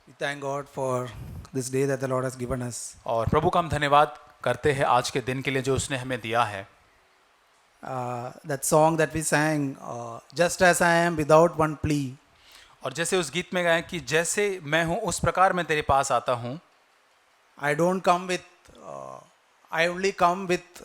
We thank God for this day that the Lord has given us. और प्रभु का हम धन्यवाद करते हैं आज के दिन के लिए जो उसने हमें दिया है। That song that we sang, just as I am without one plea. और जैसे उस गीत में गाया कि जैसे मैं हूँ उस प्रकार मैं तेरे पास आता हूँ। I don't come with, I only come with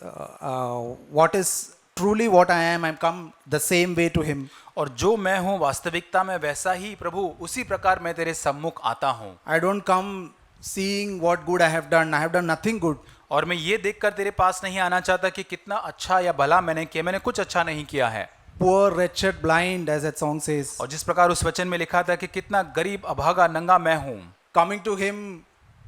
what is truly what I am. I come the same way to Him. और जो मैं हूँ वास्तविकता में वैसा ही प्रभु उसी प्रकार मैं तेरे सम्मुख आता हूँ। I don't come seeing what good I have done. I have done nothing good. और मैं ये देखकर तेरे पास नहीं आना चाहता कि कितना अच्छा या भला मैंने किया, मैंने कुछ अच्छा नहीं किया है। Poor, wretched, blind, as that song says. और जिस प्रकार उस वचन में लिखा था कि कितना गरीब अभागा नंगा मैं हूँ। Coming to Him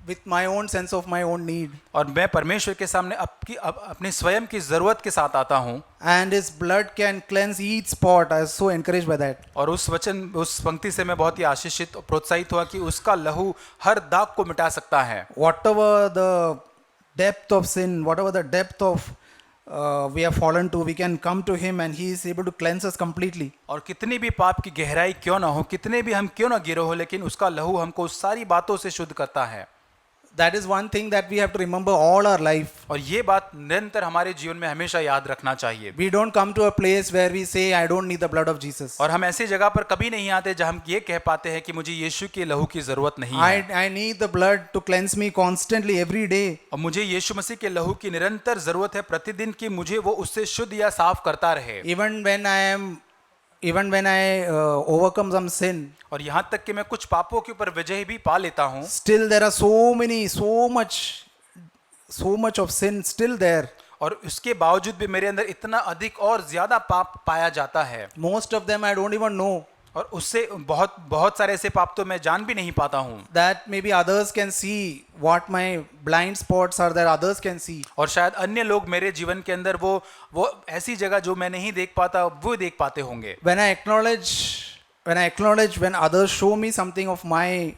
with my own sense of my own need. और मैं परमेश्वर के सामने अपनी स्वयं की जरूरत के साथ आता हूँ। And His blood can cleanse each spot. I was so encouraged by that. और उस पंक्ति से मैं बहुत ही आशीषित और प्रोत्साहित हुआ कि उसका लहू हर दाग को मिटा सकता है। Whatever the depth of sin, whatever the depth of we have fallen to, we can come to Him and He is able to cleanse us completely. और कितनी भी पाप की गहराई क्यों ना हो, कितने भी हम क्यों ना गिरे हो, लेकिन उसका लहू हमको उस सारी बातों से शुद्ध करता है। That is one thing that we have to remember all our life. और ये बात निरंतर हमारे जीवन में हमेशा याद रखना चाहिए। We don't come to a place where we say, I don't need the blood of Jesus. और हम ऐसी जगह पर कभी नहीं आते जहां हम ये कह पाते हैं कि मुझे यीशु के लहू की जरूरत नहीं है। I need the blood to cleanse me constantly every day. और मुझे यीशु मसीह के लहू की निरंतर जरूरत है प्रतिदिन की, मुझे वो उससे शुद्ध या साफ करता रहे। Even when I overcome some sin, और यहाँ तक कि मैं कुछ पापों के ऊपर विजय भी पा लेता हूँ, still there are so much of sin still there. और उसके बावजूद भी मेरे अंदर इतना अधिक और ज्यादा पाप पाया जाता है। Most of them I don't even know. और उससे बहुत सारे ऐसे पाप तो मैं जान भी नहीं पाता हूँ। That maybe others can see what my blind spots are that others can see. और शायद अन्य लोग मेरे जीवन के अंदर वो ऐसी जगह जो मैं नहीं देख पाता वो देख पाते होंगे। When I acknowledge when others show me something of my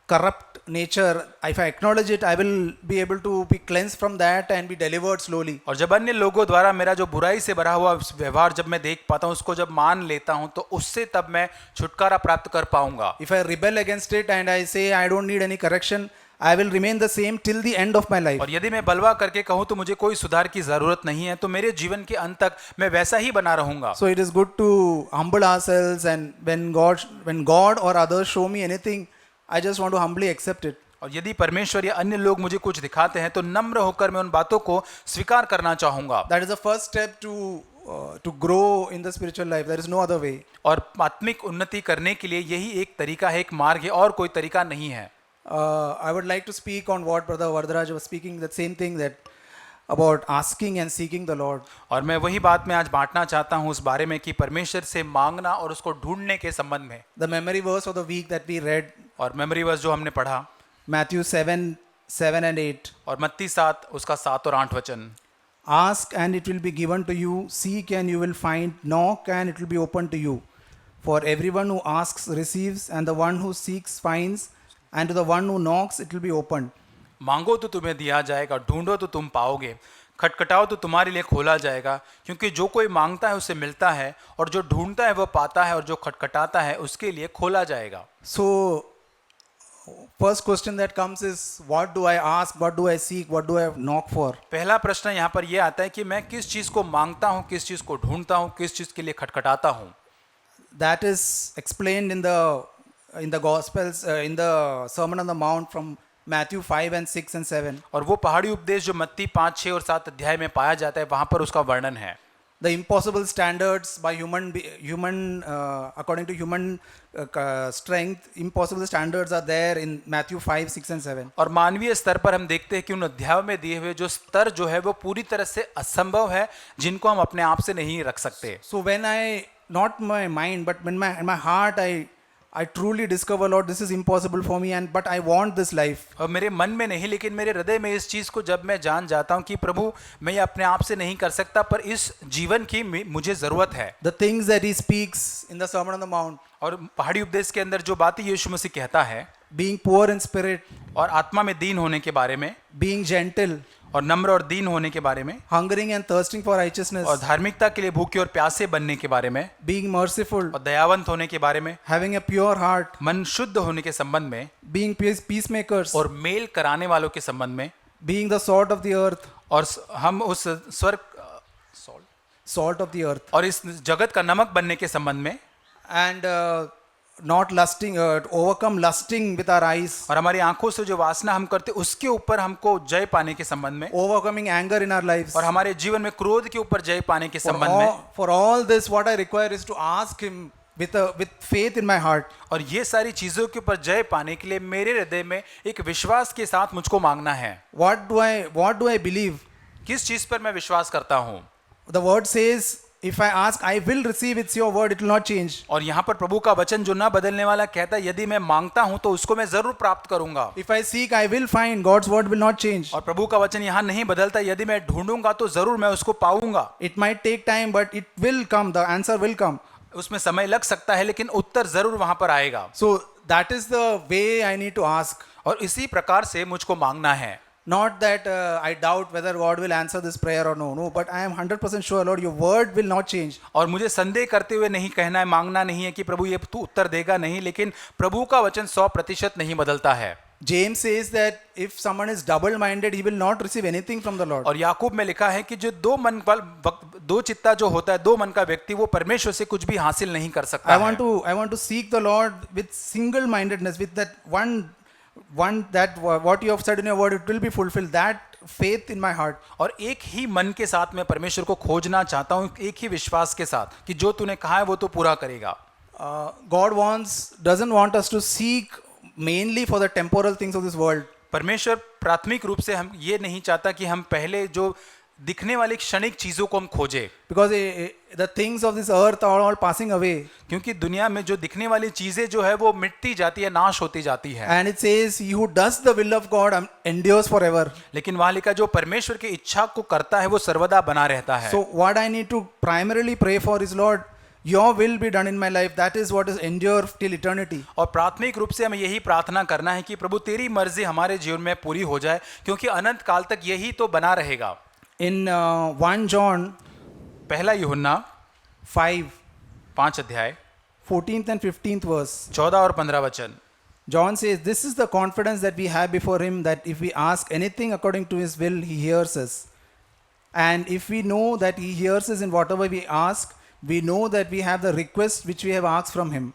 corrupt nature, if I acknowledge it, I will be able to be cleansed from that and be delivered slowly. और जब अन्य लोगों द्वारा मेरा जो बुराई से भरा हुआ व्यवहार जब मैं देख पाता हूँ, उसको जब मान लेता हूँ, तो उससे तब मैं छुटकारा प्राप्त कर पाऊंगा। If I rebel against it and I say I don't need any correction, I will remain the same till the end of my life. और यदि मैं बलवा करके कहूँ तो मुझे कोई सुधार की जरूरत नहीं है, तो मेरे जीवन के अंत तक मैं वैसा ही बना रहूंगा। So it is good to humble ourselves, and when God or others show me anything, I just want to humbly accept it. और यदि परमेश्वर या अन्य लोग मुझे कुछ दिखाते हैं तो नम्र होकर मैं उन बातों को स्वीकार करना चाहूंगा। That is the first step to grow in the spiritual life. There is no other way. और आत्मिक उन्नति करने के लिए यही एक तरीका है, एक मार्ग है, और कोई तरीका नहीं है। I would like to speak on what Brother Varadaraj was speaking, that same thing, that about asking and seeking the Lord. और मैं वही बात मैं आज बांटना चाहता हूँ उस बारे में कि परमेश्वर से मांगना और उसको ढूंढने के संबंध में। The memory verse of the week that we read, और मेमोरी वर्स जो हमने पढ़ा, Matthew 7 and 8. और मत्ती 7 उसका 7 और 8 वचन। Ask and it will be given to you, seek and you will find, knock and it will be opened to you. For everyone who asks receives, and the one who seeks finds, and to the one who knocks it will be opened. मांगो तो तुम्हें दिया जाएगा, ढूंढो तो तुम पाओगे, खटखटाओ तो तुम्हारे लिए खोला जाएगा, क्योंकि जो कोई मांगता है उसे मिलता है, और जो ढूंढता है वह पाता है, और जो खटखटाता है उसके लिए खोला जाएगा। So first question that comes is, what do I ask, what do I seek, what do I knock for? पहला प्रश्न यहाँ पर यह आता है कि मैं किस चीज को मांगता हूँ, किस चीज को ढूंढता हूँ, किस चीज के लिए खटखटाता हूँ। That is explained in the Gospels, in the Sermon on the Mount from Matthew 5 and 6 and 7. और वो पहाड़ी उपदेश जो मत्ती 5, 6 और 7 अध्याय में पाया जाता है, वहां पर उसका वर्णन है। The impossible standards by according to human strength, impossible standards are there in Matthew 5, 6 and 7. और मानवीय स्तर पर हम देखते हैं कि उन अध्यायों में दिए हुए जो स्तर जो है वो पूरी तरह से असंभव है, जिनको हम अपने आप से नहीं रख सकते। So when not my mind, but in my heart, I truly discover, Lord, this is impossible for me, but I want this life. और मेरे मन में नहीं, लेकिन मेरे हृदय में इस चीज को जब मैं जान जाता हूँ कि प्रभु मैं ये अपने आप से नहीं कर सकता, पर इस जीवन की मुझे जरूरत है। The things that he speaks in the Sermon on the Mount, और पहाड़ी उपदेश के अंदर जो बातें यीशु मसीह कहता है, being poor in spirit, और आत्मा में दीन होने के बारे में, being gentle, और नम्र और दीन होने के बारे में, hungering and thirsting for righteousness, और धार्मिकता के लिए भूखे और प्यासे बनने के बारे में, being merciful, और दयावंत होने के बारे में, having a pure heart, मन शुद्ध होने के संबंध में, being peacemakers, और मेल कराने वालों के संबंध में, being the salt of the earth, और हम उस स्वर्ग salt of the earth, और इस जगत का नमक बनने के संबंध में, and not lusting, overcome lusting with our eyes, और हमारी आंखों से जो वासना हम करते उसके ऊपर हमको जय पाने के संबंध में, overcoming anger in our lives. और हमारे जीवन में क्रोध के ऊपर जय पाने के For संबंध में, for all this, what I require is to ask Him with faith in my heart. और ये सारी चीजों के ऊपर जय पाने के लिए मेरे हृदय में एक विश्वास के साथ मुझको मांगना है। What do I believe? किस चीज पर मैं विश्वास करता हूँ? The word says, if I ask, I will receive. It's your word, it will not change. और यहाँ पर प्रभु का वचन जो ना बदलने वाला कहता है, यदि मैं मांगता हूँ तो उसको मैं जरूर प्राप्त करूंगा। If I seek, I will find. God's word will not change. और प्रभु का वचन यहाँ नहीं बदलता, यदि मैं ढूंढूंगा तो जरूर मैं उसको पाऊंगा। It might take time, but it will come. The answer will come. उसमें समय लग सकता है, लेकिन उत्तर जरूर वहां पर आएगा। So that is the way I need to ask. और इसी प्रकार से मुझको मांगना है। Not that I doubt whether God will answer this prayer or no, but I am 100% sure, Lord, your word will not change. और मुझे संदेह करते हुए नहीं कहना है, मांगना नहीं है कि प्रभु ये तू उत्तर देगा नहीं, लेकिन प्रभु का वचन 100% नहीं बदलता है। James says that if someone is double-minded, he will not receive anything from the Lord. और याकूब में लिखा है कि जो दो चित्ता जो होता है, दो मन का व्यक्ति, वो परमेश्वर से कुछ भी हासिल नहीं कर सकता I है। want to seek the Lord with single-mindedness, with that one that what you have said in your word, it will be fulfilled. That faith in my heart. और एक ही मन के साथ मैं परमेश्वर को खोजना चाहता हूँ, एक ही विश्वास के साथ कि जो तूने कहा है वो तो पूरा करेगा। God doesn't want us to seek mainly for the temporal things of this world. परमेश्वर प्राथमिक रूप से हम ये नहीं चाहता कि हम पहले जो दिखने वाली क्षणिक चीजों को हम खोजें, Because the things of this earth are all passing away. क्योंकि दुनिया में जो दिखने वाली चीजें जो है वो मिटती जाती है, नाश होती जाती है। And it says, he who does the will of God endures forever. लेकिन वहां लिखा जो परमेश्वर की इच्छा को करता है वो सर्वदा बना रहता है। So what I need to primarily pray for is, Lord, your will be done in my life. That is what is endure till eternity. और प्राथमिक रूप से हमें यही प्रार्थना करना है कि प्रभु तेरी मर्जी हमारे जीवन में पूरी हो जाए, क्योंकि अनंत काल तक यही तो बना रहेगा। In 1 John पहला यूहन्ना 5, अध्याय 14th and 15th verse. 14 और 15 वचन। John says, this is the confidence that we have before him, that if we ask anything according to his will, he hears us. And if we know that he hears us in whatever we ask, we know that we have the request which we have asked from him.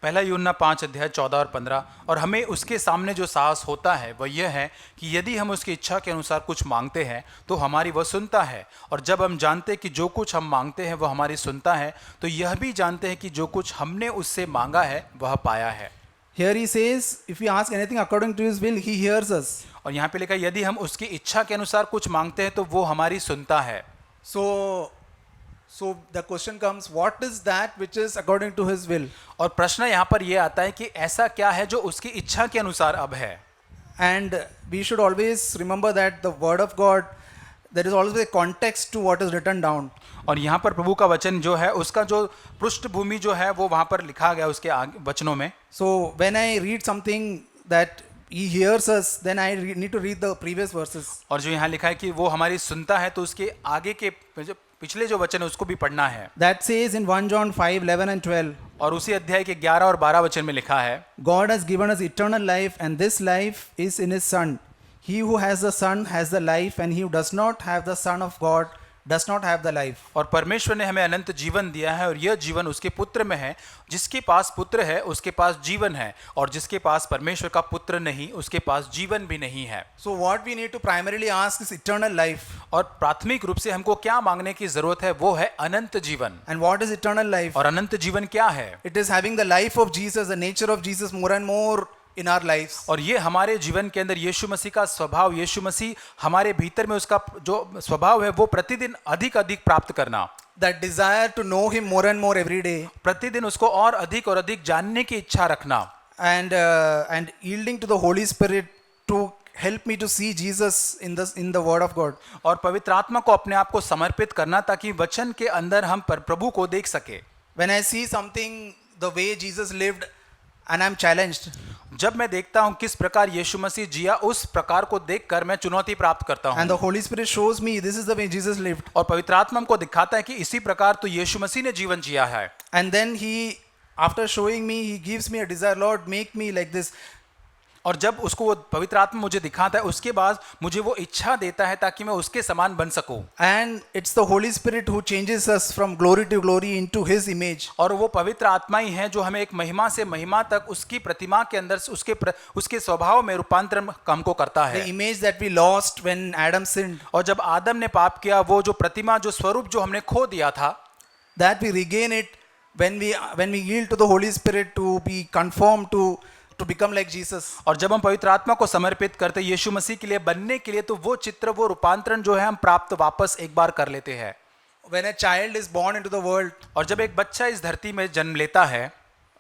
पहला यूहन्ना 5 अध्याय 14 और 15। और हमें उसके सामने जो साहस होता है वह यह है कि यदि हम उसकी इच्छा के अनुसार कुछ मांगते हैं तो हमारी वह सुनता है, और जब हम जानते हैं कि जो कुछ हम मांगते हैं वह हमारी सुनता है, तो यह भी जानते हैं कि जो कुछ हमने उससे मांगा है वह पाया है। Here he says, if we ask anything according to his will, he hears us. और यहाँ पे लिखा यदि हम उसकी इच्छा के अनुसार कुछ मांगते हैं तो वो हमारी सुनता है। So the question comes, what is that which is according to his will? और प्रश्न यहाँ पर यह आता है कि ऐसा क्या है जो उसकी इच्छा के अनुसार अब है। And we should always remember that the word of God, there is always a context to what is written down. और यहाँ पर प्रभु का वचन जो है उसका जो पृष्ठभूमि जो है वो वहाँ पर लिखा गया उसके वचनों में। So when I read something that he hears us, then I need to read the previous verses. और जो यहाँ लिखा है कि वो हमारी सुनता है, तो उसके आगे के जो पिछले जो वचन है उसको भी पढ़ना है। That says in 1 John 5, 11 and 12. और उसी अध्याय के 11 और 12 वचन में लिखा है, God has given us eternal life, and this life is in his Son. He who has the Son has the life, and he who does not have the Son of God does not have the life. और परमेश्वर ने हमें अनंत जीवन दिया है, और यह जीवन उसके पुत्र में है। जिसके पास पुत्र है उसके पास जीवन है, और जिसके पास परमेश्वर का पुत्र नहीं उसके पास जीवन भी नहीं है। So what we need to primarily ask is eternal life. और प्राथमिक रूप से हमको क्या मांगने की जरूरत है वो है अनंत जीवन। And what is eternal life? और अनंत जीवन क्या है? It is having the life of Jesus, the nature of Jesus more and more in our lives. और ये हमारे जीवन के अंदर यीशु मसीह का स्वभाव, यीशु मसीह हमारे भीतर में उसका जो स्वभाव है वो प्रतिदिन अधिक अधिक प्राप्त करना। That desire to know him more and more every day. प्रतिदिन उसको और अधिक जानने की इच्छा रखना। And yielding to the Holy Spirit to help me to see Jesus in the Word of God. और पवित्र आत्मा को अपने आप को समर्पित करना ताकि वचन के अंदर हम प्रभु को देख सके। When I see something the way Jesus lived and I'm challenged, जब मैं देखता हूँ किस प्रकार यीशु मसीह जिया, उस प्रकार को देखकर मैं चुनौती प्राप्त करता And हूँ। the Holy Spirit shows me this is the way Jesus lived. और पवित्र आत्मा हमको दिखाता है कि इसी प्रकार तो यीशु मसीह ने जीवन जिया है। And then he, after showing me, he gives me a desire, Lord, make me like this. और जब उसको वो पवित्र आत्मा मुझे दिखाता है, उसके बाद मुझे वो इच्छा देता है ताकि मैं उसके समान बन सकूं। And it's the Holy Spirit who changes us from glory to glory into His image. और वो पवित्र आत्मा ही है जो हमें एक महिमा से महिमा तक उसकी प्रतिमा के अंदर से उसके स्वभाव में रूपांतरण हमको करता The है। image that we lost when Adam sinned, और जब आदम ने पाप किया, वो जो प्रतिमा, जो स्वरूप जो हमने खो दिया था, that we regain it when we yield to the Holy Spirit to be conformed to become like Jesus. और जब हम पवित्र आत्मा को समर्पित करते यीशु मसीह के लिए बनने के लिए, तो वो चित्र, वो रूपांतरण जो है हम प्राप्त वापस एक बार कर लेते हैं। When a child is born into the world, और जब एक बच्चा इस धरती में जन्म लेता है,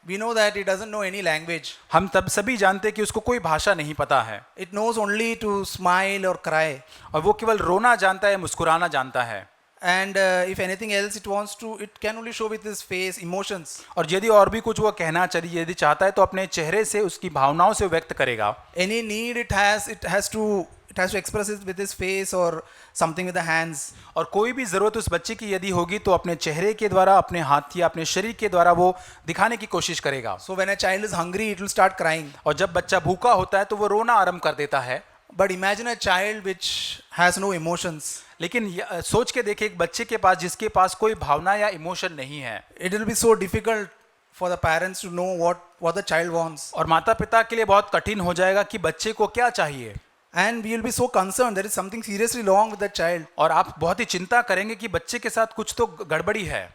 we know that he doesn't know any language. हम तब सभी जानते हैं कि उसको कोई भाषा नहीं पता है, It knows only to smile or cry. और वो केवल रोना जानता है, मुस्कुराना जानता है। And if anything else it can only show with his face, emotions. और यदि और भी कुछ वो कहना चाहिए, यदि चाहता है तो अपने चेहरे से, उसकी भावनाओं से व्यक्त करेगा। Any need it has to express it with his face or something with the hands. और कोई भी जरूरत उस बच्चे की यदि होगी तो अपने चेहरे के द्वारा, अपने हाथ या अपने शरीर के द्वारा वो दिखाने की कोशिश करेगा। So when a child is hungry, it will start crying. और जब बच्चा भूखा होता है तो वो रोना आरंभ कर देता है। But imagine a child which has no emotions. लेकिन सोच के देखिए, एक बच्चे के पास, जिसके पास कोई भावना या इमोशन नहीं है, It will be so difficult for the parents to know what the child wants. और माता पिता के लिए बहुत कठिन हो जाएगा कि बच्चे को क्या चाहिए। And we will be so concerned there is something seriously wrong with that child. और आप बहुत ही चिंता करेंगे कि बच्चे के साथ कुछ तो गड़बड़ी है।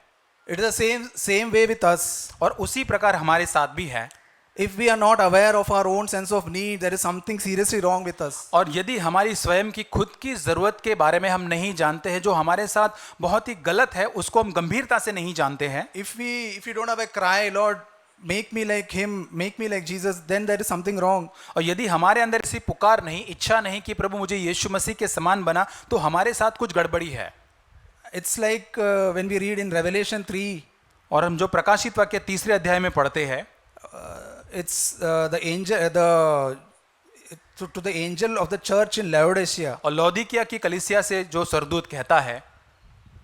It is the same way with us. और उसी प्रकार हमारे साथ भी है। If we are not aware of our own sense of need, there is something seriously wrong with us. और यदि हमारी स्वयं की खुद की ज़रूरत के बारे में हम नहीं जानते हैं, जो हमारे साथ बहुत ही गलत है, उसको हम गंभीरता से नहीं जानते हैं, If we don't have a cry, Lord, make me like Him, make me like Jesus, then there is something wrong. और यदि हमारे अंदर ऐसी पुकार नहीं, इच्छा नहीं कि प्रभु मुझे यीशु मसीह के समान बना, तो हमारे साथ कुछ गड़बड़ी है। It's like when we read in Revelation 3, और हम जो प्रकाशित वाक्य 3 अध्याय में पढ़ते हैं, it's the angel, to the angel of the church in Laodicea. और लौदीकिया की कलीसिया से जो सरदूत कहता है,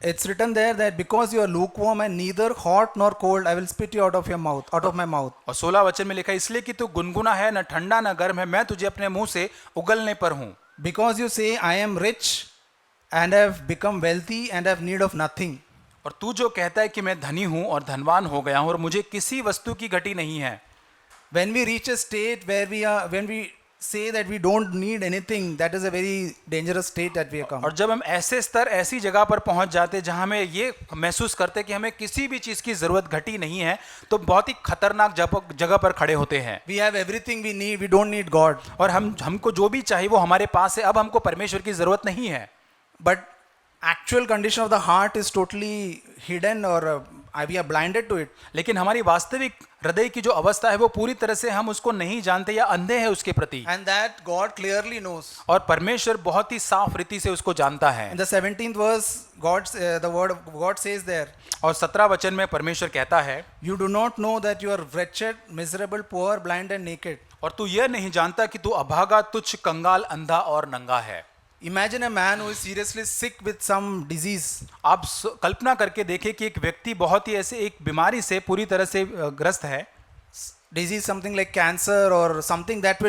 It's written there that because you are lukewarm and neither hot nor cold, I will spit you out of my mouth. और 16 वचन में लिखा है, इसलिए कि तू गुनगुना है, न ठंडा न गर्म है, मैं तुझे अपने मुंह से उगलने पर हूँ। Because you say, I am rich and have become wealthy and have need of nothing. और तू जो कहता है कि मैं धनी हूँ और धनवान हो गया हूँ और मुझे किसी वस्तु की घटी नहीं है। When we reach a state when we say that we don't need anything, that is a very dangerous state that we have come. और जब हम ऐसे स्तर, ऐसी जगह पर पहुंच जाते हैं जहां हमें ये महसूस करते हैं कि हमें किसी भी चीज की जरूरत घटी नहीं है, तो बहुत ही खतरनाक जगह पर खड़े होते हैं। We have everything we need, we don't need God. और हमको जो भी चाहिए वो हमारे पास है, अब हमको परमेश्वर की जरूरत नहीं है। But actual condition of the heart is totally hidden or we are blinded to it. लेकिन हमारी वास्तविक हृदय की जो अवस्था है वो पूरी तरह से हम उसको नहीं जानते या अंधे हैं उसके प्रति। And that God clearly knows. और परमेश्वर बहुत ही साफ रीति से उसको जानता है। In the 17th verse, the word of God says there, और 17 वचन में परमेश्वर कहता है, you do not know that you are wretched, miserable, poor, blind and naked. और तू यह नहीं जानता कि तू अभागा, तुच्छ, कंगाल, अंधा और नंगा है। Imagine a man who is seriously sick with some disease. आप कल्पना करके देखें कि एक व्यक्ति बहुत ही ऐसे एक बीमारी से पूरी तरह से ग्रस्त है। Disease something like cancer or something that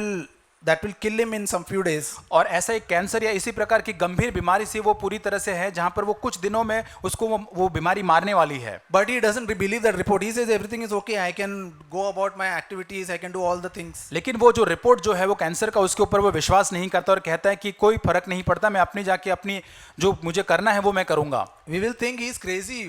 will kill him in some few days. और ऐसा एक कैंसर या इसी प्रकार की गंभीर बीमारी से वो पूरी तरह से है जहां पर वो कुछ दिनों में उसको वो बीमारी मारने वाली है। But he doesn't believe that report. He says everything is okay. I can go about my activities. I can do all the things. लेकिन वो जो रिपोर्ट जो है वो कैंसर का, उसके ऊपर वो विश्वास नहीं करता और कहता है कि कोई फर्क नहीं पड़ता, मैं अपनी जाके अपनी जो मुझे करना है वो मैं करूंगा। We will think he is crazy.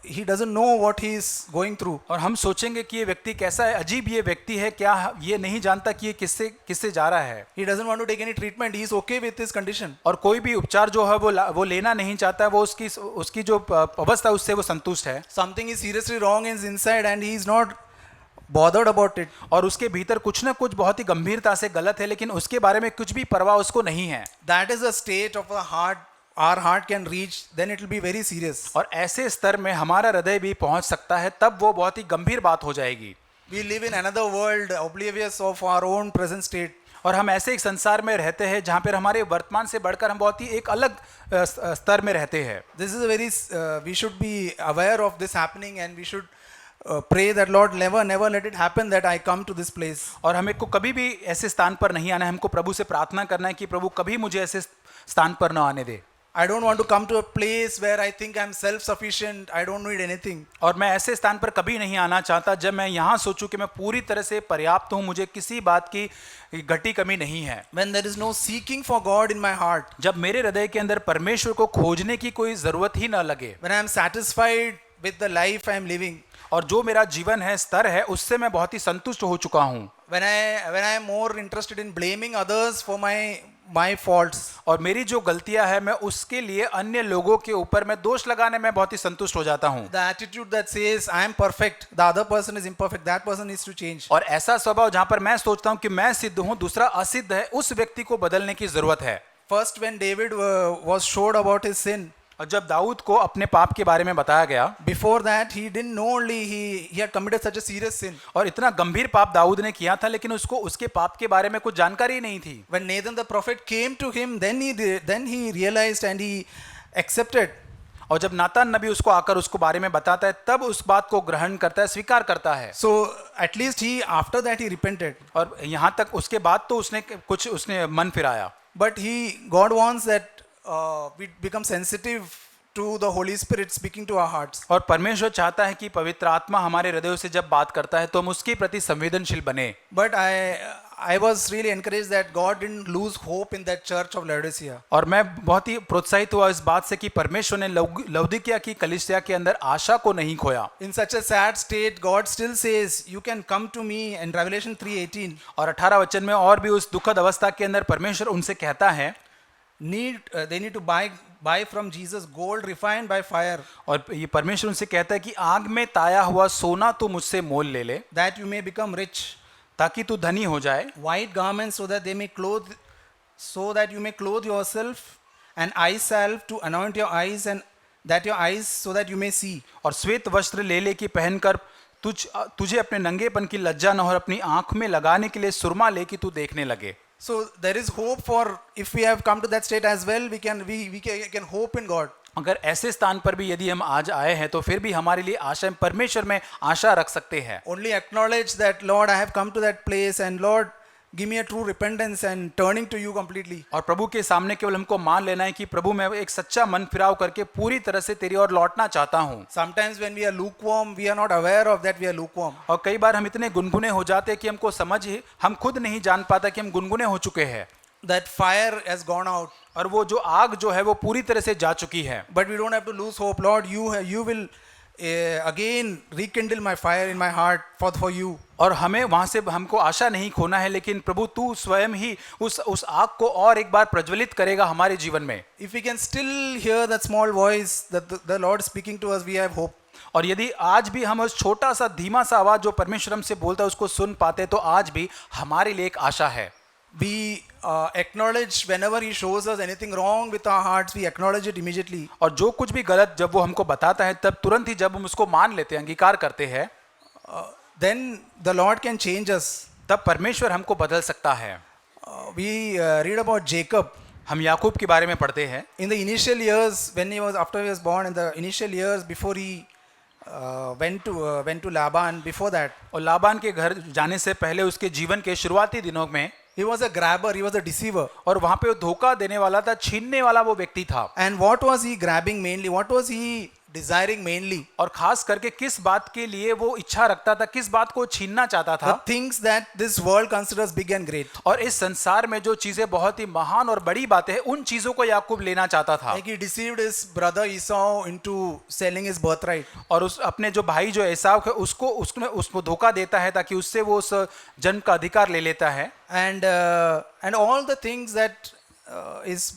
He doesn't know what he is going through. और हम सोचेंगे कि ये व्यक्ति कैसा है, अजीब ये व्यक्ति है, क्या ये नहीं जानता कि ये किससे जा रहा है। He doesn't want to take any treatment. He is okay with his condition. और कोई भी उपचार जो है वो लेना नहीं चाहता है, वो उसकी जो अवस्था उससे वो संतुष्ट है। Something is seriously wrong in his inside and he is not bothered about it. और उसके भीतर कुछ ना कुछ बहुत ही गंभीरता से गलत है, लेकिन उसके बारे में कुछ भी परवाह उसको नहीं है। That is the state of the heart. Our heart can reach, then it will be very serious. और ऐसे स्तर में हमारा हृदय भी पहुंच सकता है, तब वो बहुत ही गंभीर बात हो जाएगी। We live in another world, oblivious of our own present state. और हम ऐसे एक संसार में रहते हैं जहाँ पर हमारे वर्तमान से बढ़कर हम बहुत ही एक अलग स्तर में रहते हैं. This is a very, we should be aware of this happening, and we should pray that Lord, never let it happen that I come to this place. और हमें को कभी भी ऐसे स्थान पर नहीं आना है. हमको प्रभु से प्रार्थना करना है कि प्रभु कभी मुझे ऐसे स्थान पर न आने दे. I don't want to come to a place where I think I'm self-sufficient, I don't need anything. और मैं ऐसे स्थान पर कभी नहीं आना चाहता जब मैं यहाँ सोचूं कि मैं पूरी तरह से पर्याप्त हूँ, मुझे किसी बात की घटी कमी नहीं है. When there is no seeking for God in my heart, जब मेरे हृदय के अंदर परमेश्वर को खोजने की कोई जरूरत ही न लगे, when I am satisfied with the life I am living, और जो मेरा जीवन है, स्तर है, उससे मैं बहुत ही संतुष्ट हो चुका हूँ. when I am more interested in blaming others for my faults, और मेरी जो गलतियां है मैं उसके लिए अन्य लोगों के ऊपर मैं दोष लगाने में बहुत ही संतुष्ट हो जाता हूँ. the attitude that says I am perfect, the other person is imperfect, that person needs to change. और ऐसा स्वभाव जहाँ पर मैं सोचता हूँ कि मैं सिद्ध हूँ, दूसरा असिद्ध है, उस व्यक्ति को बदलने की जरूरत है. First, when David was showed about his sin, और जब दाऊद को अपने पाप के बारे में बताया गया, before that he didn't know only he had committed such a serious sin. और इतना गंभीर पाप दाऊद ने किया था, लेकिन उसको उसके पाप के बारे में कुछ जानकारी नहीं थी. When Nathan the prophet came to him, then he realized and he accepted. और जब नातान नबी उसको आकर उसको बारे में बताता है, तब उस बात को ग्रहण करता है, स्वीकार करता है. So at least after that he repented. और यहाँ तक उसके बाद तो उसने मन फिराया. But God wants that we become sensitive to the Holy Spirit speaking to our hearts. और परमेश्वर चाहता है कि पवित्र आत्मा हमारे हृदयों से जब बात करता है तो हम उसके प्रति संवेदनशील बने. But I was really encouraged that God didn't lose hope in that church of Laodicea. और मैं बहुत ही प्रोत्साहित हुआ इस बात से कि परमेश्वर ने लौदीकिया की कलीसिया के अंदर आशा को नहीं खोया. In such a sad state, God still says, "You can come to me." In Revelation 3:18. और 18 वचन में और भी उस दुखद अवस्था के अंदर परमेश्वर उनसे कहता है, They need to buy from Jesus gold refined by fire, और ये परमेश्वर उनसे कहता है कि आग में ताया हुआ सोना तू मुझसे मोल ले ले, that you may become rich. ताकि तू धनी हो जाए. White garments so that you may clothe yourself, and eye salve to anoint your eyes, and that your eyes so that you may see. और श्वेत वस्त्र ले ले कि पहनकर तुझे अपने नंगेपन की लज्जा न हो, और अपनी आंख में लगाने के लिए सुरमा ले कि तू देखने लगे. So there is hope for, if we have come to that state as well, we can hope in God. अगर ऐसे स्थान पर भी यदि हम आज आए हैं तो फिर भी हमारे लिए आशा, परमेश्वर में आशा रख सकते हैं. Only acknowledge that, Lord, I have come to that place, and Lord, give me a true repentance and turning to you completely. और प्रभु के सामने केवल हमको मान लेना है कि प्रभु मैं एक सच्चा मन फिराव करके पूरी तरह से तेरी ओर लौटना चाहता हूँ. Sometimes when we are lukewarm, we are not aware of that we are lukewarm. और कई बार हम इतने गुनगुने हो जाते हैं कि हम खुद नहीं जान पाता कि हम गुनगुने हो चुके हैं. That fire has gone out. और वो जो आग जो है वो पूरी तरह से जा चुकी है. But we don't have to lose hope. Lord, you will again rekindle my fire in my heart for you. और हमें वहां से हमको आशा नहीं खोना है, लेकिन प्रभु तू स्वयं ही उस आग को और एक बार प्रज्वलित करेगा हमारे जीवन में. If we can still hear that small voice that the Lord speaking to us, we have hope. और यदि आज भी हम उस छोटा सा धीमा सा आवाज जो परमेश्वर हमसे बोलता है उसको सुन पाते तो आज भी हमारे लिए एक आशा है. We acknowledge whenever he shows us anything wrong with our hearts, we acknowledge it immediately. और जो कुछ भी गलत जब वो हमको बताता है तब तुरंत ही जब हम उसको मान लेते हैं, अंगीकार करते हैं, Then the Lord can change us. तब परमेश्वर हमको बदल सकता है. We read about Jacob. हम याकूब के बारे में पढ़ते हैं. In the initial years, after he was born, in the initial years before he went to Laban, before that, और लाबान के घर जाने से पहले उसके जीवन के शुरुआती दिनों में he was a grabber, he was a deceiver. और वहां पे वो धोखा देने वाला था, छीनने वाला वो व्यक्ति था. And what was he grabbing mainly? What was he desiring mainly? और खास करके किस बात के लिए वो इच्छा रखता था, किस बात को छीनना चाहता The था? things that this world considers big and great. और इस संसार में जो चीजें बहुत ही महान और बड़ी बातें हैं, उन चीजों को याकूब लेना चाहता था. Like he deceived his brother Esau into selling his birthright. और उस अपने जो भाई जो एसाव है उसको धोखा देता है ताकि उससे वो उस जन्म का अधिकार ले लेता है. And all the things that is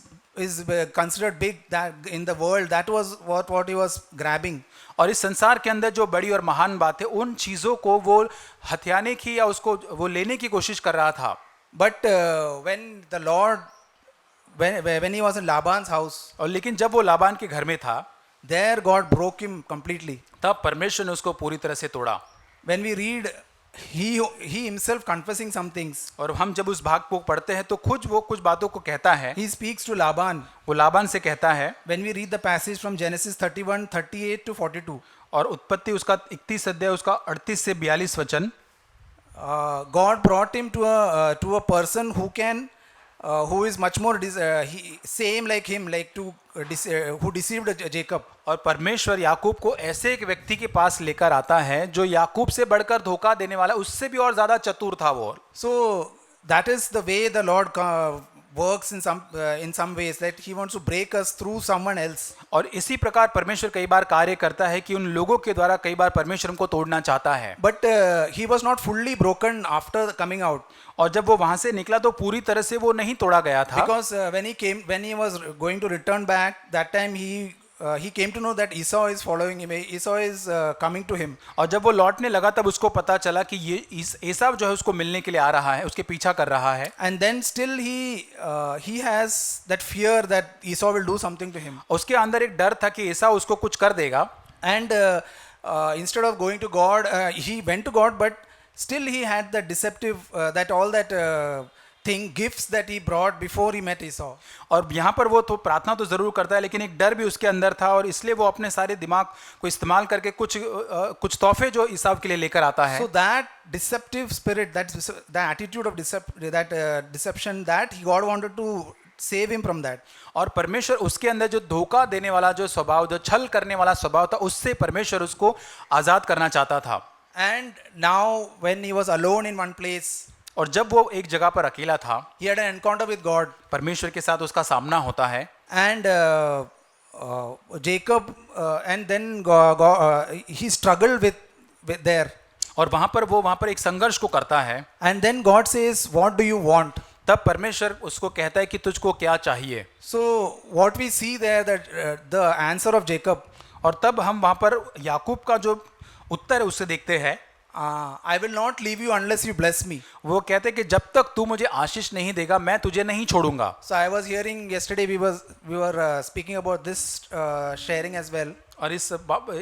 considered big that in the world, that was what he was grabbing. और इस संसार के अंदर जो बड़ी और महान बात है उन चीजों को वो हथियाने की या उसको वो लेने की कोशिश कर रहा था. But when the Lord, when he was in Laban's house, और लेकिन जब वो लाबान के घर में था, there God broke him completely. तब परमेश्वर ने उसको पूरी तरह से तोड़ा. When we read he himself confessing some things. और हम जब उस भाग को पढ़ते हैं तो खुद वो कुछ बातों को कहता है। He speaks to Laban. वो लाबान से कहता है, When we read the passage from Genesis 31, 38 to 42, और उत्पत्ति उसका 31 अध्याय उसका 38 से 42 वचन, God brought him to a person who is much more same like him, like who deceived Jacob. और परमेश्वर याकूब को ऐसे एक व्यक्ति के पास लेकर आता है जो याकूब से बढ़कर धोखा देने वाला, उससे भी और ज्यादा चतुर था वो। So that is the way the Lord works in some ways, that he wants to break us through someone else. और इसी प्रकार परमेश्वर कई बार कार्य करता है कि उन लोगों के द्वारा कई बार परमेश्वर हमको तोड़ना चाहता है। But he was not fully broken after coming out, और जब वो वहां से निकला तो पूरी तरह से वो नहीं तोड़ा गया था, because when he was going to return back, that time he came to know that Esau is following him. Esau is coming to him. और जब वो लौटने लगा तब उसको पता चला कि ये एसाव जो है उसको मिलने के लिए आ रहा है, उसके पीछा कर रहा है। And then still he has that fear that Esau will do something to him. उसके अंदर एक डर था कि एसाव उसको कुछ कर देगा। And instead of going to God, he went to God, but still he had that deceptive, gifts that he brought before he met Esau. और यहाँ पर वो तो प्रार्थना तो जरूर करता है, लेकिन एक डर भी उसके अंदर था, और इसलिए वो अपने सारे दिमाग को इस्तेमाल करके कुछ तोहफे जो ईसाव के लिए लेकर आता है। So that deceptive spirit, the attitude of deception, that God wanted to save him from that. और परमेश्वर उसके अंदर जो धोखा देने वाला जो स्वभाव, जो छल करने वाला स्वभाव था, उससे परमेश्वर उसको आजाद करना चाहता था। And now when he was alone in one place, और जब वो एक जगह पर अकेला था, he had an encounter with God. परमेश्वर के साथ उसका सामना होता है। And Jacob, and then he struggled with there. और वहां पर एक संघर्ष को करता है। And then God says, "What do you want?" तब परमेश्वर उसको कहता है कि तुझको क्या चाहिए। So what we see there, that the answer of Jacob, और तब हम वहां पर याकूब का जो उत्तर है उससे देखते हैं, I will not leave you unless you bless me. वो कहते हैं कि जब तक तू मुझे आशीष नहीं देगा मैं तुझे नहीं छोड़ूंगा। So I was hearing yesterday, we were speaking about this sharing as well. और इस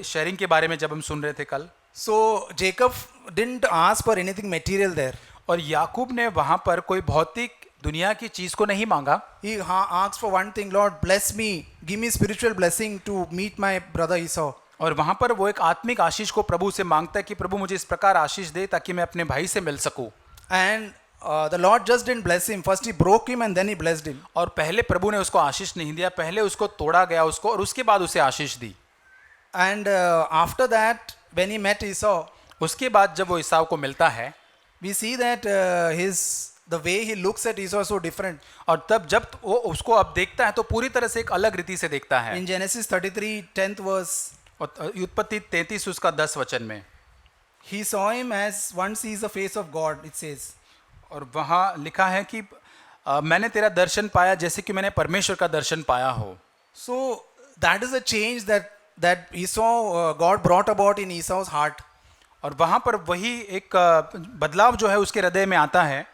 शेयरिंग के बारे में जब हम सुन रहे थे कल, So Jacob didn't ask for anything material there. और याकूब ने वहां पर कोई भौतिक दुनिया की चीज को नहीं मांगा। He asked for one thing: Lord, bless me, give me spiritual blessing to meet my brother Esau. और वहां पर वो एक आत्मिक आशीष को प्रभु से मांगता है कि प्रभु मुझे इस प्रकार आशीष दे ताकि मैं अपने भाई से मिल सकूं। And the Lord just didn't bless him. First he broke him and then he blessed him. और पहले प्रभु ने उसको आशीष नहीं दिया, पहले उसको तोड़ा गया उसको, और उसके बाद उसे आशीष दी। And after that, when he met Esau, उसके बाद जब वो ईसाव को मिलता है, we see that the way he looks at Esau is so different. और तब जब वो उसको अब देखता है तो पूरी तरह से एक अलग रीति से देखता है। In Genesis 33, 10th verse, और उत्पत्ति 33 उसका 10 वचन में, he saw him as one sees the face of God, it says. और वहाँ लिखा है कि मैंने तेरा दर्शन पाया जैसे कि मैंने परमेश्वर का दर्शन पाया हो। So that is a change that Esau, God brought about in Esau's heart. और वहाँ पर वही एक बदलाव जो है उसके हृदय में आता है।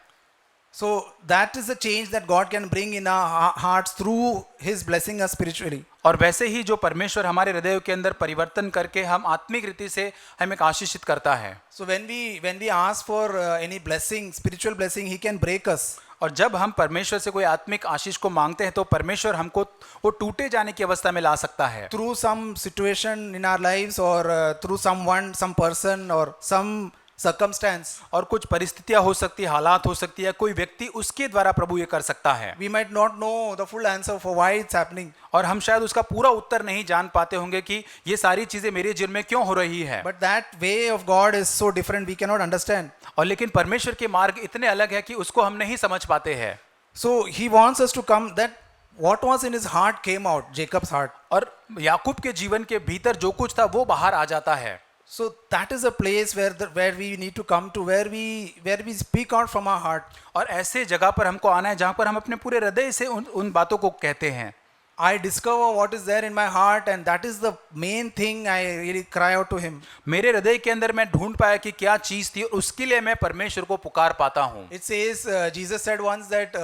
So that is a change that God can bring in our hearts through his blessing us spiritually. और वैसे ही जो परमेश्वर हमारे हृदय के अंदर परिवर्तन करके हम आत्मिक रीति से हमें आशीषित करता है। So when we ask for any blessing, spiritual blessing, he can break us. और जब हम परमेश्वर से कोई आत्मिक आशीष को मांगते हैं तो परमेश्वर हमको वो टूटे जाने की अवस्था में ला सकता है। Through some situation in our lives, or through someone, some person, or some circumstance. और कुछ परिस्थितियां हो सकती है, हालात हो सकती है, कोई व्यक्ति, उसके द्वारा प्रभु ये कर सकता है। We might not know the full answer for why it's happening. और हम शायद उसका पूरा उत्तर नहीं जान पाते होंगे कि ये सारी चीजें मेरे जीवन में क्यों हो रही है। But that way of God is so different, we cannot understand. और लेकिन परमेश्वर के मार्ग इतने अलग है कि उसको हम नहीं समझ पाते हैं। So he wants us to come, that what was in his heart came out, Jacob's heart. और याकूब के जीवन के भीतर जो कुछ था वो बाहर आ जाता है। So that is a place where we need to come to, where we speak out from our heart. और ऐसे जगह पर हमको आना है जहां पर हम अपने पूरे हृदय से उन बातों को कहते हैं। I discover what is there in my heart, and that is the main thing I really cry out to him. मेरे हृदय के अंदर मैं ढूंढ पाया कि क्या चीज थी, और उसके लिए मैं परमेश्वर को पुकार पाता हूँ। It says, Jesus said once that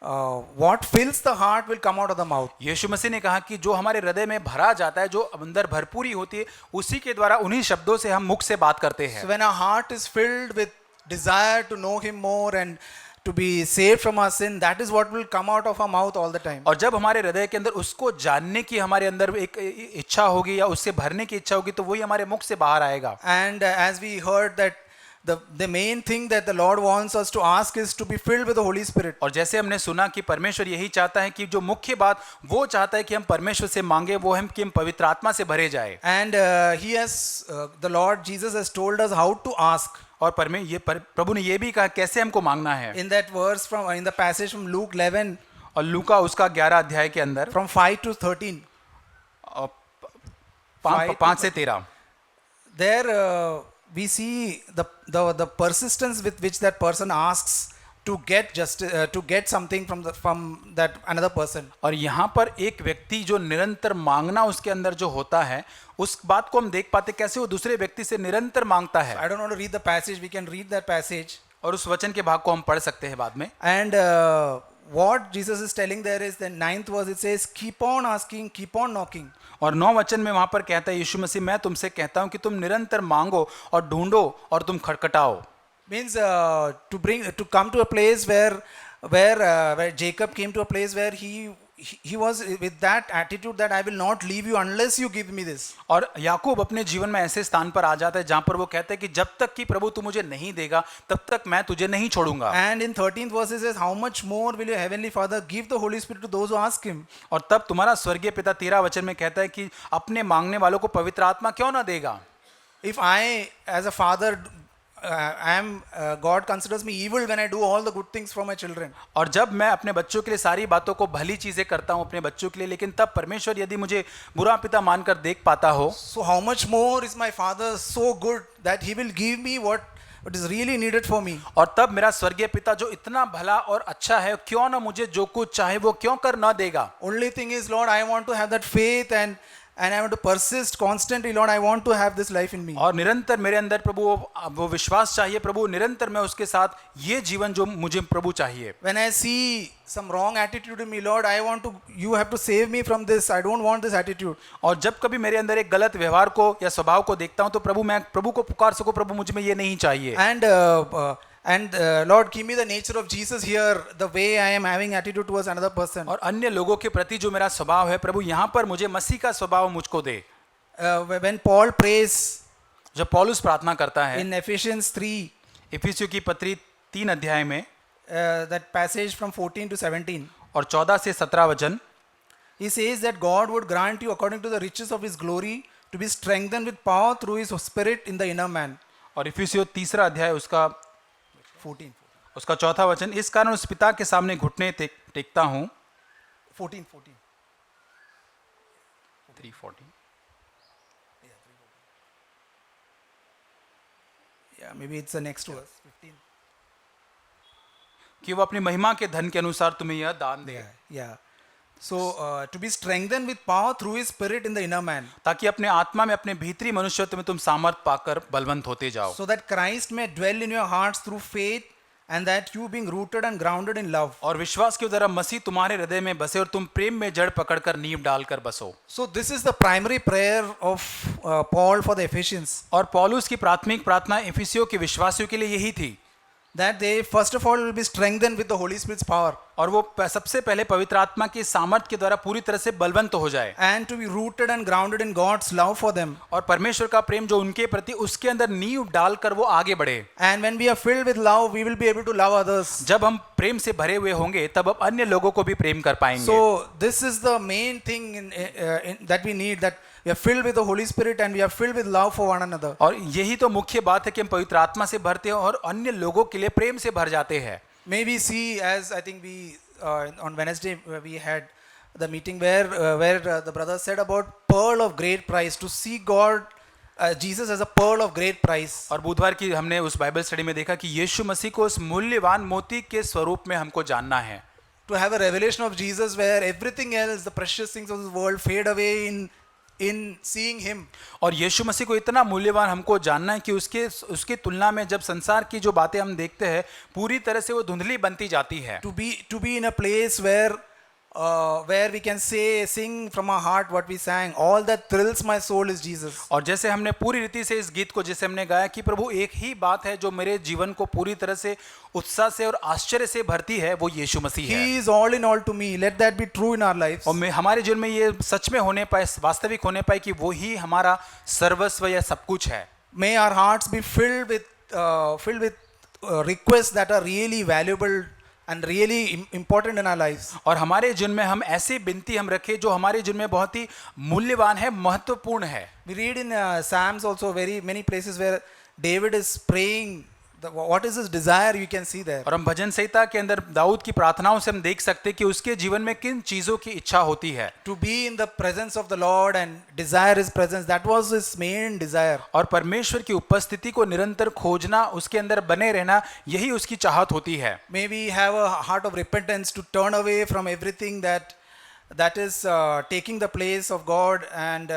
what fills the heart will come out of the mouth. यीशु मसीह ने कहा कि जो हमारे हृदय में भरा जाता है, जो अंदर भरपूरी होती है, उसी के द्वारा उन्हीं शब्दों से हम मुख से बात करते हैं। So when our heart is filled with desire to know Him more and to be saved from our sin, that is what will come out of our mouth all the time. और जब हमारे हृदय के अंदर उसको जानने की हमारे अंदर एक इच्छा होगी या उससे भरने की इच्छा होगी, तो वही हमारे मुख से बाहर आएगा। And as we heard that the main thing that the Lord wants us to ask is to be filled with the Holy Spirit. और जैसे हमने सुना कि परमेश्वर यही चाहता है कि जो मुख्य बात वो चाहता है कि हम परमेश्वर से मांगे, वो हम कि हम पवित्र आत्मा से भरे जाए। And the Lord Jesus has told us how to ask. और प्रभु ने ये भी कहा कैसे हमको मांगना है। In that verse in the passage from Luke 11, और लूका उसका 11 अध्याय के अंदर from 5 to 13, 5 से 13, there we see the persistence with which that person asks to get to get something from that another person. और यहाँ पर एक व्यक्ति जो निरंतर मांगना उसके अंदर जो होता है, उस बात को हम देख पाते कैसे वो दूसरे व्यक्ति से निरंतर मांगता है। I don't want to read the passage. We can read that passage. और उस वचन के भाग को हम पढ़ सकते हैं बाद में। And what Jesus is telling there is the 9th verse. It says, "Keep on asking, keep on knocking." और 9 वचन में वहां पर कहता है यीशु मसीह, मैं तुमसे कहता हूं कि तुम निरंतर मांगो और ढूंढो और तुम खटखटाओ। Means to come to a place where Jacob came to a place where he was with that attitude that I will not leave you unless you give me this. और याकूब अपने जीवन में ऐसे स्थान पर आ जाता है जहां पर वो कहता है कि जब तक कि प्रभु तू मुझे नहीं देगा तब तक मैं तुझे नहीं छोड़ूंगा। And in 13th verse it says, how much more will your heavenly Father give the Holy Spirit to those who ask Him. और तब तुम्हारा स्वर्गीय पिता 13 वचन में कहता है कि अपने मांगने वालों को पवित्र आत्मा क्यों ना देगा। If I as a father God considers me evil when I do all the good things for my children. और जब मैं अपने बच्चों के लिए सारी बातों को भली चीजें करता हूं अपने बच्चों के लिए, लेकिन तब परमेश्वर यदि मुझे बुरा पिता मानकर देख पाता हो, So how much more is my Father so good that He will give me what is really needed for me. और तब मेरा स्वर्गीय पिता जो इतना भला और अच्छा है, क्यों ना मुझे जो कुछ चाहे वो क्यों कर ना देगा। Only thing is, Lord, I want to have that faith and I want to persist constantly. Lord, I want to have this life in me. और निरंतर मेरे अंदर प्रभु वो विश्वास चाहिए प्रभु, निरंतर मैं उसके साथ ये जीवन जो मुझे प्रभु चाहिए। When I see some wrong attitude in me, Lord, you have to save me from this. I don't want this attitude. और जब कभी मेरे अंदर एक गलत व्यवहार को या स्वभाव को देखता हूं तो प्रभु मैं प्रभु को पुकार सकूं, प्रभु मुझ में ये नहीं चाहिए। And Lord, give me the nature of Jesus here, the way I am having attitude towards another person. और अन्य लोगों के प्रति जो मेरा स्वभाव है प्रभु, यहाँ पर मुझे मसीह का स्वभाव मुझको दे। When Paul prays, जब पौलुस प्रार्थना करता है in Ephesians 3, इफिसियों की पत्री 3 अध्याय में, that passage from 14 to 17, और 14 से 17 वचन, he says that God would grant you according to the riches of His glory to be strengthened with power through His Spirit in the inner man. और इफिसियों 3 अध्याय उसका 14. उसका 4 वचन, इस कारण उस पिता के सामने घुटने टेकता हूँ। 14. 3:14 Yeah, maybe it's the next verse. 15. कि वो अपनी महिमा के धन के अनुसार तुम्हें यह दान दे, Yeah. So to be strengthened with power through His Spirit in the inner man, ताकि अपने आत्मा में अपने भीतरी मनुष्यत्व में तुम सामर्थ पाकर बलवंत होते जाओ। so that Christ may dwell in your hearts through faith, and that you being rooted and grounded in love. और विश्वास के द्वारा मसीह तुम्हारे हृदय में बसे और तुम प्रेम में जड़ पकड़कर नींव डालकर बसो। So this is the primary prayer of Paul for the Ephesians, और पौलुस की प्राथमिक प्रार्थना इफिसियों के विश्वासियों के लिए यही थी, that they first of all will be strengthened with the Holy Spirit's power, और वो सबसे पहले पवित्र आत्मा की सामर्थ के द्वारा पूरी तरह से बलवंत हो जाए, and to be rooted and grounded in God's love for them. और परमेश्वर का प्रेम जो उनके प्रति उसके अंदर नींव डालकर वो आगे बढ़े। And when we are filled with love, we will be able to love others. जब हम प्रेम से भरे हुए होंगे तब हम अन्य लोगों को भी प्रेम कर पाएंगे। So this is the main thing that we need, that we are filled with the Holy Spirit and we are filled with love for one another. और यही तो मुख्य बात है कि हम पवित्र आत्मा से भरते हैं और अन्य लोगों के लिए प्रेम से भर जाते हैं। May we see, as I think we on Wednesday we had the meeting where the brother said about pearl of great price, to see God, Jesus as a pearl of great price. और बुधवार की हमने उस Bible study में देखा कि यीशु मसीह को उस मूल्यवान मोती के स्वरूप में हमको जानना है। To have a revelation of Jesus where everything else, the precious things of this world, fade away in in seeing him. और यीशु मसीह को इतना मूल्यवान हमको जानना है कि उसकी तुलना में जब संसार की जो बातें हम देखते हैं पूरी तरह से वो धुंधली बनती जाती है। To be in a place where we can sing from our heart what we sang. All that thrills my soul is Jesus. और जैसे हमने पूरी रीति से इस गीत को जैसे हमने गाया कि प्रभु एक ही बात है जो मेरे जीवन को पूरी तरह से उत्साह से और आश्चर्य से भरती है, वो यीशु मसीह है। He is all in all to me. Let that be true in our lives. और हमारे जीवन में ये सच में होने पाए, वास्तविक होने पाए कि वो ही हमारा सर्वस्व या सब कुछ है। May our hearts be filled with requests that are really valuable and really important in our lives. और हमारे जीवन में हम ऐसी विनती हम रखें जो हमारे जीवन में बहुत ही मूल्यवान है, महत्वपूर्ण है। We read in Psalms also very many places where David is praying. What is his desire? You can see there. और हम भजन संहिता के अंदर दाऊद की प्रार्थनाओं से हम देख सकते हैं कि उसके जीवन में किन चीजों की इच्छा होती है। To be in the presence of the Lord and desire his presence, that was his main desire. और परमेश्वर की उपस्थिति को निरंतर खोजना, उसके अंदर बने रहना, यही उसकी चाहत होती है। May we have a heart of repentance to turn away from everything that is taking the place of God, and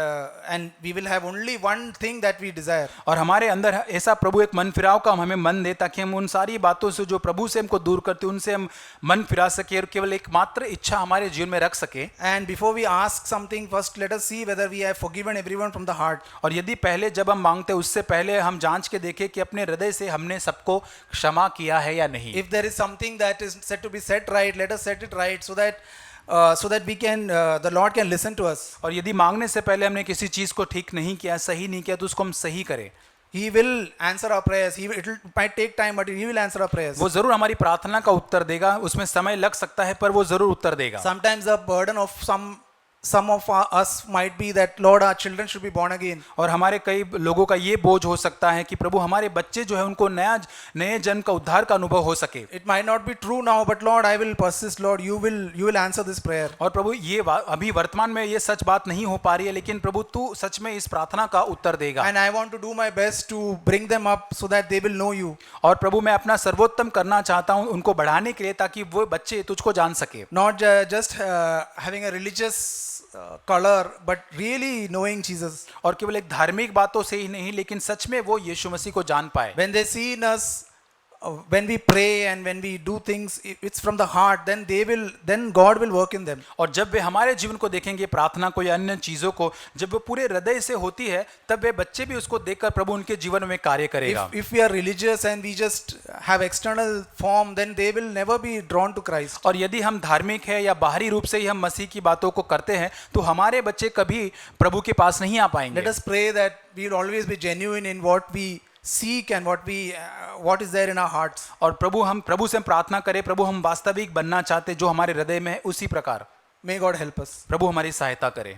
we will have only one thing that we desire. और हमारे अंदर ऐसा प्रभु एक मन फिराव का हमें मन दे ताकि हम उन सारी बातों से जो प्रभु से हमको दूर करते उनसे हम मन फिरा सके और केवल एक मात्र इच्छा हमारे जीवन में रख सके। And before we ask something, first let us see whether we have forgiven everyone from the heart. और यदि पहले जब हम मांगते उससे पहले हम जांच के देखें कि अपने हृदय से हमने सबको क्षमा किया है या नहीं। If there is something that is said to be set right, let us set it right so that we can the Lord can listen to us. और यदि मांगने से पहले हमने किसी चीज को ठीक नहीं किया, सही नहीं किया, तो उसको हम सही करें। He will answer our prayers. It might take time, but he will answer our prayers. वो जरूर हमारी प्रार्थना का उत्तर देगा, उसमें समय लग सकता है पर वो जरूर उत्तर देगा। Sometimes the burden of some of us might be that Lord, our children should be born again. और हमारे कई लोगों का ये बोझ हो सकता है कि प्रभु हमारे बच्चे जो है उनको नए जन्म का उद्धार का अनुभव हो सके। It might not be true now, but Lord, I will persist. Lord, you will answer this prayer. और प्रभु ये अभी वर्तमान में ये सच बात नहीं हो पा रही है, लेकिन प्रभु तू सच में इस प्रार्थना का उत्तर देगा। And I want to do my best to bring them up so that they will know you. और प्रभु मैं अपना सर्वोत्तम करना चाहता हूँ उनको बढ़ाने के लिए ताकि वो बच्चे तुझको जान सके। Not just having a religious color, but really knowing Jesus. और केवल एक धार्मिक बातों से ही नहीं, लेकिन सच में वो यीशु मसीह को जान पाए। When they see in us, when we pray and when we do things, it's from the heart, then God will work in them. और जब वे हमारे जीवन को देखेंगे, प्रार्थना को या अन्य चीजों को, जब वो पूरे हृदय से होती है, तब वे बच्चे भी उसको देखकर प्रभु उनके जीवन में कार्य करेगा। If we are religious and we just have external form, then they will never be drawn to Christ. और यदि हम धार्मिक है या बाहरी रूप से ही हम मसीह की बातों को करते हैं, तो हमारे बच्चे कभी प्रभु के पास नहीं आ पाएंगे। Let us pray that we will always be genuine in what we seek and what is there in our hearts. और प्रभु से प्रार्थना करें, प्रभु हम वास्तविक बनना चाहते जो हमारे हृदय में है उसी प्रकार। May God help us. प्रभु हमारी सहायता करे।